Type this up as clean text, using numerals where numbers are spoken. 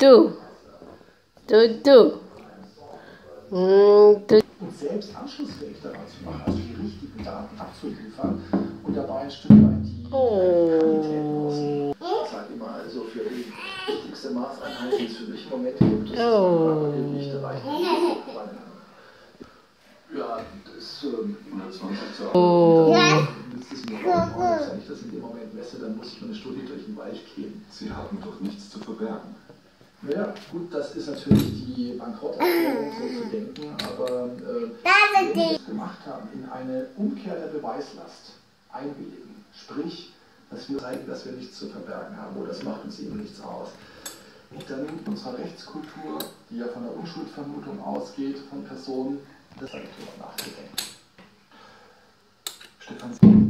Du. Und selbst anschlussfähig daran zu machen, also die richtigen Daten abzuliefern und dabei ein Stück weit die Qualität aussehen. Ich sage immer, also für die wichtigste Maßeinheit, die es für mich im Moment gibt, das ist mein Körpergewicht erreicht. Ja, das 120 zu das ist mir wenn ich das in dem Moment messe, dann muss ich eine Stunde durch den Wald gehen. Sie haben doch nichts zu verbergen. Naja, gut, das ist natürlich die Bankrotterklärung, so zu denken, aber wenn wir das gemacht haben, in eine Umkehr der Beweislast einwilligen, sprich, dass wir zeigen, dass wir nichts zu verbergen haben, oder das macht uns eben nichts aus, dann in unserer Rechtskultur, die ja von der Unschuldvermutung ausgeht, von Personen, das habe ich darüber nachgedacht. Stefan